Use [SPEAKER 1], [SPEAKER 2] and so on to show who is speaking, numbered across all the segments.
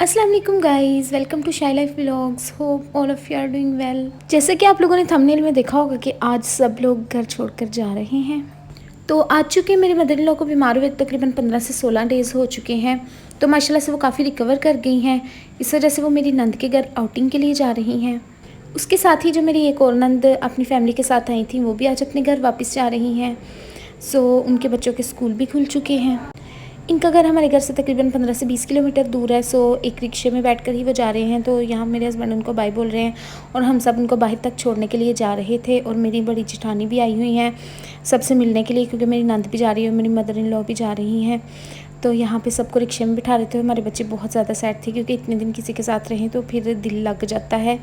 [SPEAKER 1] अस्सलाम वालेकुम guys, welcome to Shai life vlogs. Hope all of you are doing well. जैसे कि आप लोगों ने थंबनेल में देखा होगा कि आज सब लोग घर छोड़कर जा रहे हैं। तो आज चूँकि मेरी मदर इन लॉ को बीमार हुए तकरीबन 15 से 16 डेज़ हो चुके हैं, तो माशाल्लाह से वो काफ़ी रिकवर कर गई हैं। इस वजह से वो मेरी नंद के घर आउटिंग के लिए जा रही हैं। उसके साथ ही जो मेरी एक और नंद अपनी फैमिली के साथ आई थी, वो भी आज अपने घर वापस जा रही हैं। सो उनके बच्चों के स्कूल भी खुल चुके हैं। इनका घर हमारे घर से तकरीबन 15 से 20 किलोमीटर दूर है। सो एक रिक्शे में बैठकर ही वो जा रहे हैं। तो यहाँ मेरे हस्बैंड उनको बाय बोल रहे हैं और हम सब उनको बाहर तक छोड़ने के लिए जा रहे थे। और मेरी बड़ी जेठानी भी आई हुई हैं सबसे मिलने के लिए, क्योंकि मेरी नंद भी जा रही है और मेरी मदर इन लॉ भी जा रही हैं। तो यहाँ पे सबको रिक्शे में बिठा रहे थे। हमारे बच्चे बहुत ज़्यादा सैड थे, क्योंकि इतने दिन किसी के साथ रहें तो फिर दिल लग जाता है,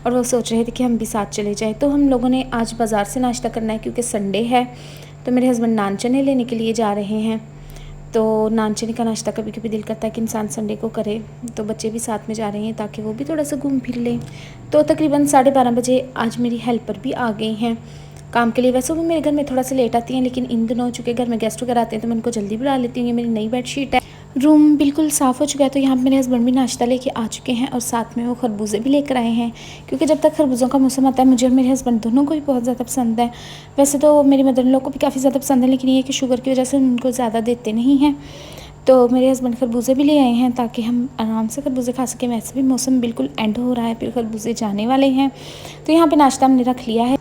[SPEAKER 1] और वो सोच रहे थे कि हम भी साथ चले जाएँ। तो हम लोगों ने आज बाज़ार से नाश्ता करना है, क्योंकि संडे है। तो मेरे हस्बैंड नान चने लेने के लिए जा रहे हैं। तो नान चने का नाश्ता कभी कभी दिल करता है कि इंसान संडे को करे, तो बच्चे भी साथ में जा रहे हैं ताकि वो भी थोड़ा सा घूम फिर लें। तो तकरीबन 12:30 बजे आज मेरी हेल्पर भी आ गई हैं काम के लिए। वैसे वो मेरे घर में थोड़ा सा लेट आती हैं, लेकिन इन दिनों चूँकि घर में गेस्ट वगैरह आते हैं तो मैं उनको जल्दी बुला लेती हूँ। ये मेरी नई बेडशीट है। रूम बिल्कुल साफ़ हो चुका है। तो यहाँ पे मेरे हस्बैंड भी नाश्ता लेके आ चुके हैं और साथ में वो खरबूजे भी लेकर आए हैं, क्योंकि जब तक खरबूजों का मौसम आता है मुझे और मेरे हस्बैंड दोनों को भी बहुत ज़्यादा पसंद है। वैसे तो मेरी मदर इन लॉ को भी काफ़ी ज़्यादा पसंद है, लेकिन ये कि शुगर की वजह से उनको ज़्यादा देते नहीं हैं। तो मेरे हस्बैंड खरबूजे भी ले आए हैं ताकि हम आराम से खरबूजे खा सकें। वैसे भी मौसम बिल्कुल एंड हो रहा है, फिर खरबूजे जाने वाले हैं। तो यहाँ पे नाश्ता हमने रख लिया है।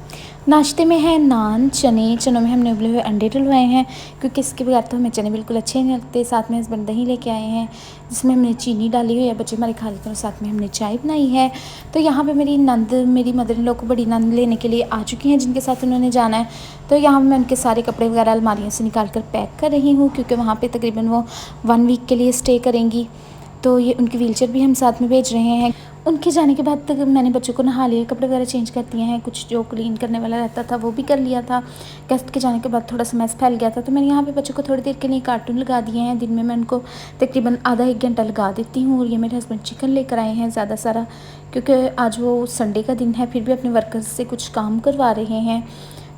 [SPEAKER 1] नाश्ते में है नान चने, चनों में हमने उबले हुए अंडे डलवाए हैं, क्योंकि इसके बगैर तो हमें चने बिल्कुल अच्छे नहीं लगते। साथ में हस्बैंड दही लेके आए हैं जिसमें हमने चीनी डाली हुई है, बच्चे हमारे खा लेते हैं। और साथ में हमने चाय बनाई है। तो यहाँ पे मेरी नंद मेरी मदर इन लॉ को बड़ी नंद लेने के लिए आ चुकी हैं, जिनके साथ उन्होंने जाना है। तो यहाँ मैं उनके सारे कपड़े वगैरह अलमारियों से निकाल कर पैक कर रही हूँ, क्योंकि वहाँ पर तकरीबन वो 1 वीक के लिए स्टे करेंगी। तो ये उनकी व्हीलचेयर भी हम साथ में भेज रहे हैं। उनके जाने के बाद तक मैंने बच्चों को नहा लिया, कपड़े वगैरह चेंज कर दिए हैं। कुछ जो क्लीन करने वाला रहता था वो भी कर लिया था। गेस्ट के जाने के बाद थोड़ा सा मैस फैल गया था, तो मैंने यहाँ पे बच्चों को थोड़ी देर के लिए कार्टून लगा दिए हैं। दिन में मैं उनको तकरीबन आधा 1 घंटा लगा देती हूँ। और ये मेरे हस्बैंड चिकन लेकर आए हैं ज़्यादा सारा, क्योंकि आज वो संडे का दिन है, फिर भी अपने वर्कर्स से कुछ काम करवा रहे हैं।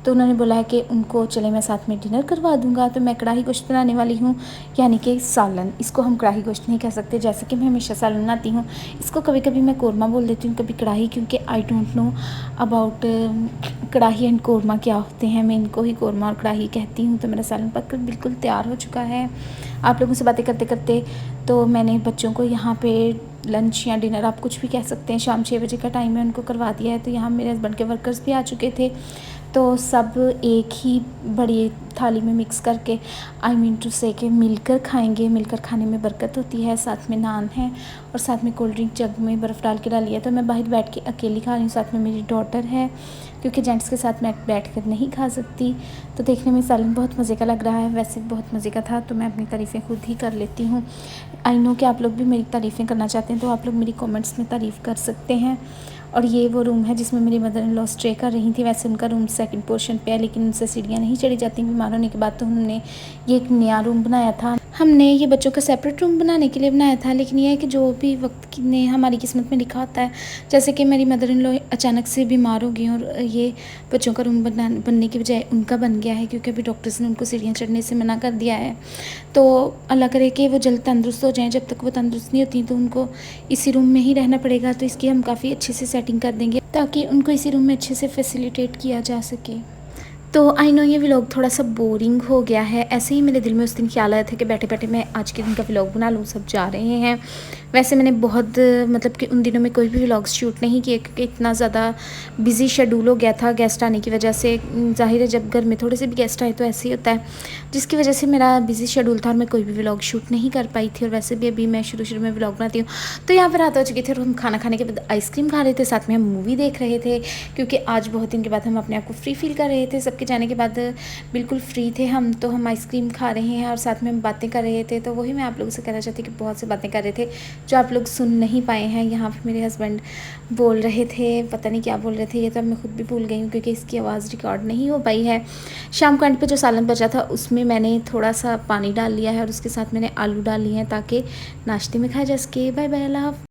[SPEAKER 1] तो उन्होंने बोला है कि उनको चले मैं साथ में डिनर करवा दूंगा। तो मैं कढ़ाई गोश्त बनाने वाली हूँ, यानी कि सालन। इसको हम कढ़ाई गोश्त नहीं कह सकते, जैसे कि मैं हमेशा सालन बनाती हूँ। इसको कभी कभी मैं कोरमा बोल देती हूँ, कभी कढ़ाई, क्योंकि आई डोंट नो अबाउट कढ़ाई एंड कोरमा क्या होते हैं। मैं इनको ही कोरमा और कढ़ाई कहती हूँ। तो मेरा सालन पककर बिल्कुल तैयार हो चुका है। आप लोगों से बातें करते करते तो मैंने बच्चों को यहाँ पे लंच या डिनर आप कुछ भी कह सकते हैं, शाम 6 बजे का टाइम है, उनको करवा दिया है। तो यहाँ मेरे हस्बैंड के वर्कर्स भी आ चुके थे। तो सब एक ही बड़ी थाली में मिक्स करके आई मीन टू से कि मिलकर खाएंगे। मिलकर खाने में बरकत होती है। साथ में नान है और साथ में कोल्ड ड्रिंक जग में बर्फ़ डाल के डाली है। तो मैं बाहर बैठ के अकेली खा रही हूँ, साथ में मेरी डॉटर है, क्योंकि जेंट्स के साथ मैं बैठ कर नहीं खा सकती। तो देखने में सालन बहुत मज़े का लग रहा है, वैसे भी बहुत मज़े का था। तो मैं अपनी तारीफ़ें खुद ही कर लेती हूँ। आई नो कि आप लोग भी मेरी तारीफ़ें करना चाहते हैं, तो आप लोग मेरी कमेंट्स में तारीफ़ कर सकते हैं। और ये वो रूम है जिसमें मेरी मदर इन लॉ स्टे कर रही थी। वैसे उनका रूम सेकंड पोर्शन पे है, लेकिन उनसे सीढ़ियाँ नहीं चढ़ी जाती बीमार होने के बाद। तो हमने ये एक नया रूम बनाया था। हमने ये बच्चों का सेपरेट रूम बनाने के लिए बनाया था, लेकिन यह है कि जो भी वक्त ने हमारी किस्मत में लिखा होता है, जैसे कि मेरी मदर इन लॉ अचानक से बीमार हो गई और ये बच्चों का रूम बनने की बजाय उनका बन गया है, क्योंकि अभी डॉक्टर्स ने उनको सीढ़ियाँ चढ़ने से मना कर दिया है। तो अल्लाह करे कि वो जल्द तंदुरुस्त हो जाएँ। जब तक वो तंदुरुस्त नहीं होती तो उनको इसी रूम में ही रहना पड़ेगा। तो इसकी हम काफ़ी अच्छे से सेटिंग कर देंगे ताकि उनको इसी रूम में अच्छे से फैसिलिटेट किया जा सके। तो आई नो ये व्लॉग थोड़ा सा बोरिंग हो गया है। ऐसे ही मेरे दिल में उस दिन ख्याल आया था कि बैठे बैठे मैं आज के दिन का व्लॉग बना लूँ, सब जा रहे हैं। वैसे मैंने बहुत मतलब कि उन दिनों में कोई भी व्लॉग्स शूट नहीं किए, क्योंकि इतना ज़्यादा बिज़ी शेड्यूल हो गया था गेस्ट आने की वजह से। ज़ाहिर है जब घर में थोड़े से भी गेस्ट आए तो ऐसे ही होता है, जिसकी वजह से मेरा बिज़ी शेड्यूल था और मैं कोई भी व्लॉग शूट नहीं कर पाई थी। और वैसे भी अभी मैं शुरू में व्लॉग बनाती हूँ। तो यहाँ पर रात हो चुकी थी और हम खाना खाने के बाद आइसक्रीम खा रहे थे, साथ में हम मूवी देख रहे थे, क्योंकि आज बहुत दिन के बाद हम अपने आप को फ्री फील कर रहे थे। सबके जाने के बाद बिल्कुल फ्री थे हम। तो हम आइसक्रीम खा रहे हैं और साथ में हम बातें कर रहे थे। तो वही मैं आप लोगों से कहना चाहती कि बहुत सी बातें कर रहे थे जो आप लोग सुन नहीं पाए हैं। यहाँ पे मेरे हस्बैंड बोल रहे थे, पता नहीं क्या बोल रहे थे, ये तो मैं खुद भी भूल गई हूँ, क्योंकि इसकी आवाज़ रिकॉर्ड नहीं हो पाई है। शाम को एंड पे जो सालन बचा था उसमें मैंने थोड़ा सा पानी डाल लिया है और उसके साथ मैंने आलू डाल लिए हैं ताकि नाश्ते में खाया जा सके। बाय बाय, अल्लाह हाफ़िज़।